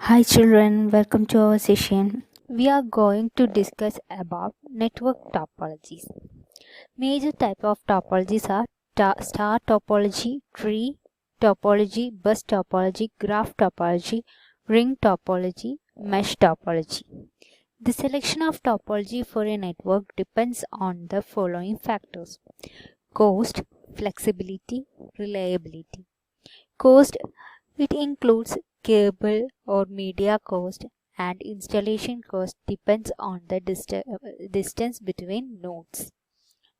Hi children, welcome to our session. We are going to discuss about network topologies. Major type of topologies are star topology, tree topology, bus topology, graph topology, ring topology, mesh topology. The selection of topology for a network depends on the following factors: cost, flexibility, reliability. Cost, it includes cable or media cost, and installation cost depends on the distance between nodes.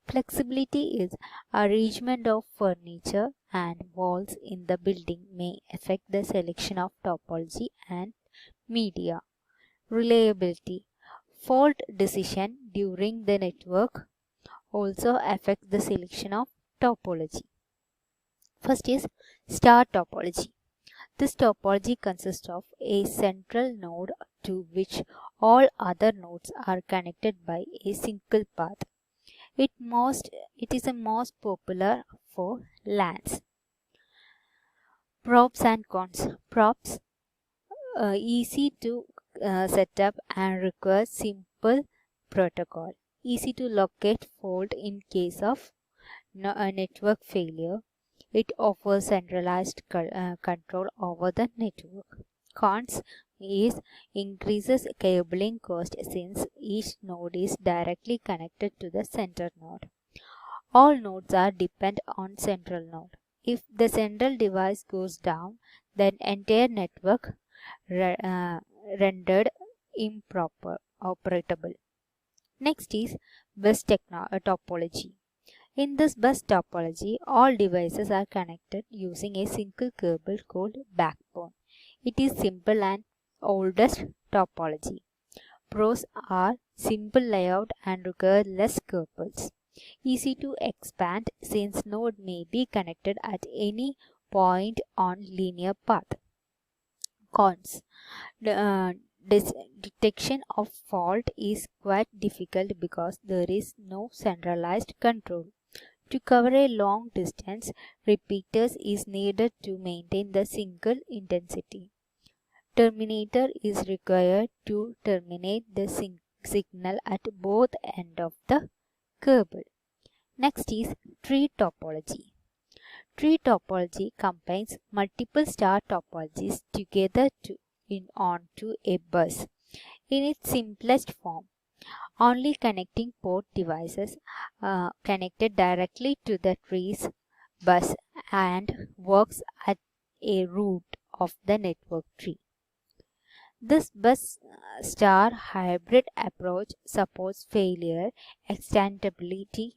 Flexibility is arrangement of furniture and walls in the building may affect the selection of topology and media. Reliability, fault decision during the network also affects the selection of topology. First is star topology. This topology consists of a central node to which all other nodes are connected by a single path. It is a most popular for LANs. Props and cons. Props, easy to set up and require simple protocol. Easy to locate fault in case of a network failure. It offers centralized control over the network. Cons is increases cabling cost since each node is directly connected to the center node. All nodes are dependent on central node. If the central device goes down, then entire network rendered improper operable. Next is bus topology. In this bus topology, all devices are connected using a single cable called backbone. It is simple and oldest topology. Pros are simple layout and require less cables. Easy to expand since node may be connected at any point on linear path. Cons. Detection of fault is quite difficult because there is no centralized control. To cover a long distance, repeaters is needed to maintain the single intensity. Terminator is required to terminate the signal at both ends of the cable. Next is tree topology. Tree topology combines multiple star topologies together onto a bus. In its simplest form, only connecting port devices connected directly to the tree's bus and works at a root of the network tree. This bus star hybrid approach supports failure extendability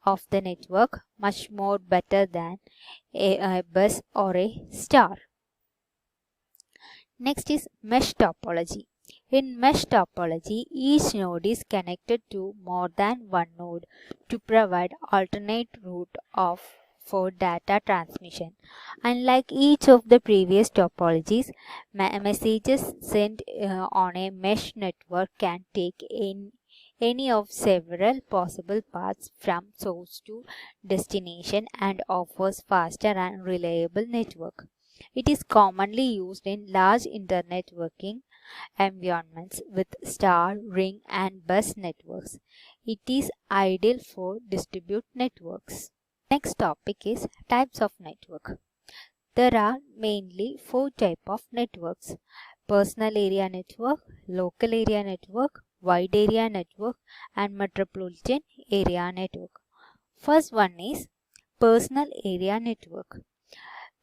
of the network much more better than a bus or a star. Next is mesh topology. In mesh topology, each node is connected to more than one node to provide alternate route for data transmission. Unlike each of the previous topologies, messages sent on a mesh network can take in any of several possible paths from source to destination and offers faster and reliable network. It is commonly used in large internet working environments with star, ring, and bus networks. It is ideal for distributed networks. Next topic is types of network. There are mainly four types of networks: personal area network, local area network, wide area network, and metropolitan area network. First one is personal area network.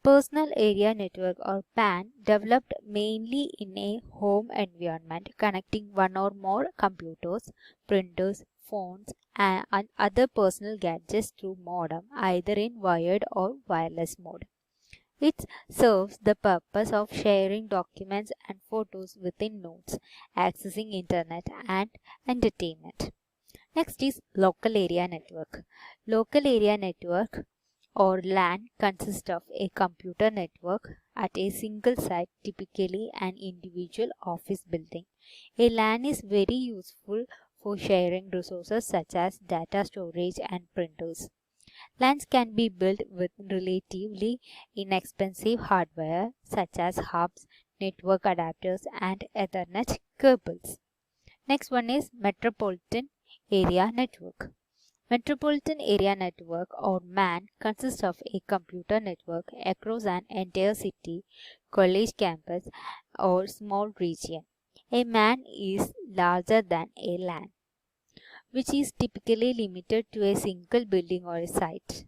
Personal area network or PAN developed mainly in a home environment connecting one or more computers, printers, phones, and other personal gadgets through modem either in wired or wireless mode. It serves the purpose of sharing documents and photos within nodes, accessing internet and entertainment. Next is local area network. Local area network or LAN consists of a computer network at a single site, typically an individual office building. A LAN is very useful for sharing resources such as data storage and printers. LANs can be built with relatively inexpensive hardware such as hubs, network adapters, and Ethernet cables. Next one is Metropolitan Area Network. Metropolitan Area Network or MAN consists of a computer network across an entire city, college campus, or small region. A MAN is larger than a LAN, which is typically limited to a single building or a site.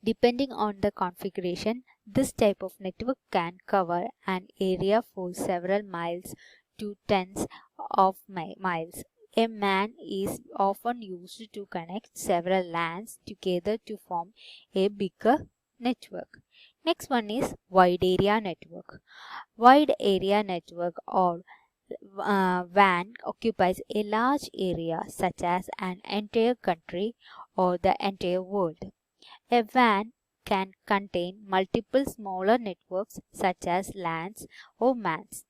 Depending on the configuration, this type of network can cover an area for several miles to tens of miles. A MAN is often used to connect several LANs together to form a bigger network. Next one is Wide Area Network. Wide Area Network or WAN occupies a large area such as an entire country or the entire world. A WAN can contain multiple smaller networks such as LANs or MANs.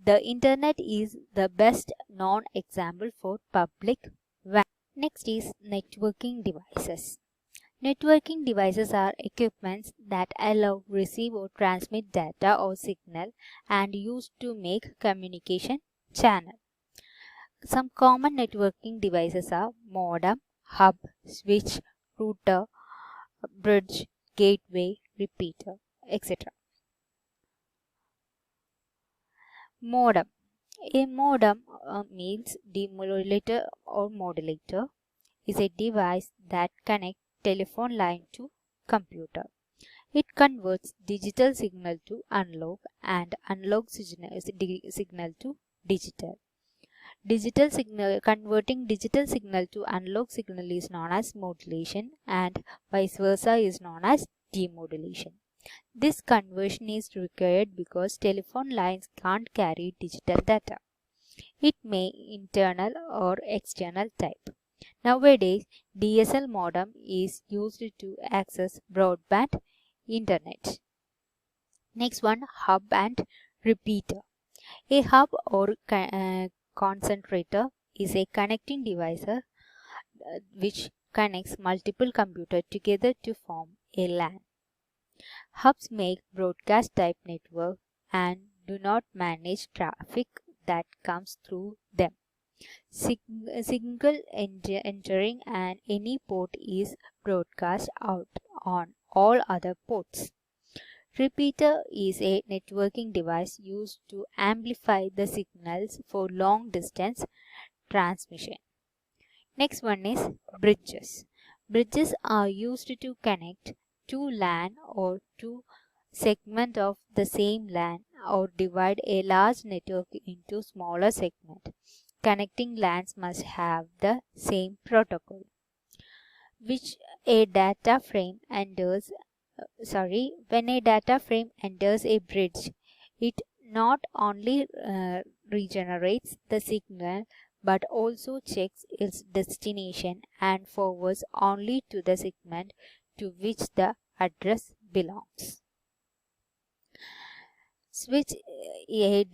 The internet is the best known example for public WAN. Next is networking devices. Networking devices are equipments that allow, receive or transmit data or signal and used to make communication channel. Some common networking devices are modem, hub, switch, router, bridge, gateway, repeater, etc. Modem. A modem means demodulator or modulator is a device that connects telephone line to computer. It converts digital signal to analog and analog signal to digital. Converting digital signal to analog signal is known as modulation and vice versa is known as demodulation. This conversion is required because telephone lines can't carry digital data. It may internal or external type. Nowadays, DSL modem is used to access broadband internet. Next one, hub and repeater. A hub or concentrator is a connecting device which connects multiple computers together to form a LAN. Hubs make broadcast type network and do not manage traffic that comes through them. Single entering and any port is broadcast out on all other ports. Repeater is a networking device used to amplify the signals for long distance transmission. Next one is bridges. Bridges are used to connect two LAN or two segments of the same LAN or divide a large network into smaller segments. Connecting LANs must have the same protocol. When a data frame enters a bridge, it not only regenerates the signal but also checks its destination and forwards only to the segment to which the address belongs. Switch is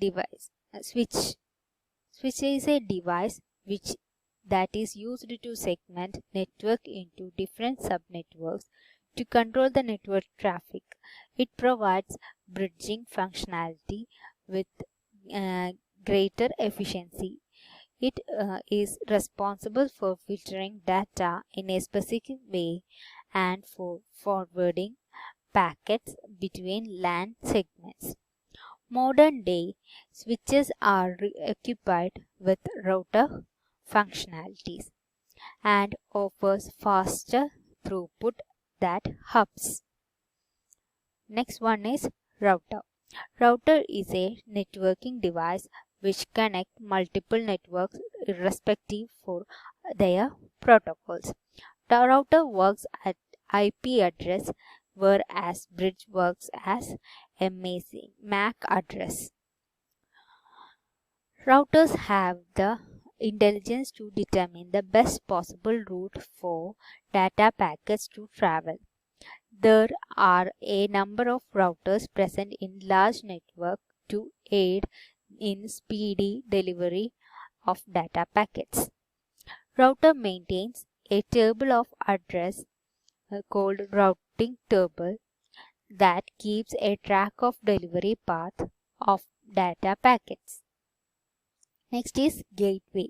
a device that is used to segment network into different subnetworks to control the network traffic. It provides bridging functionality with greater efficiency. It is responsible for filtering data in a specific way and for forwarding packets between LAN segments. Modern day switches are equipped with router functionalities and offers faster throughput than hubs. Next one is router. Router is a networking device which connects multiple networks irrespective for their protocols. The router works at IP address whereas bridge works as MAC address. Routers have the intelligence to determine the best possible route for data packets to travel. There are a number of routers present in large network to aid in speedy delivery of data packets. Router maintains a table of address called routing table that keeps a track of delivery path of data packets. Next is gateway.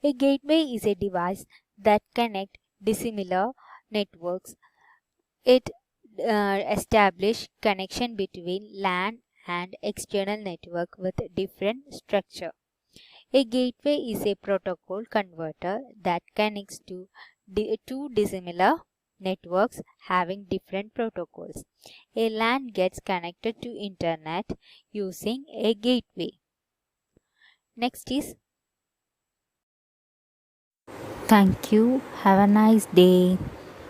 A gateway is a device that connects dissimilar networks. It establishes connection between LAN and external network with different structure. A gateway is a protocol converter that connects to two dissimilar networks having different protocols. A LAN gets connected to internet using a gateway. Next is thank you. Have a nice day.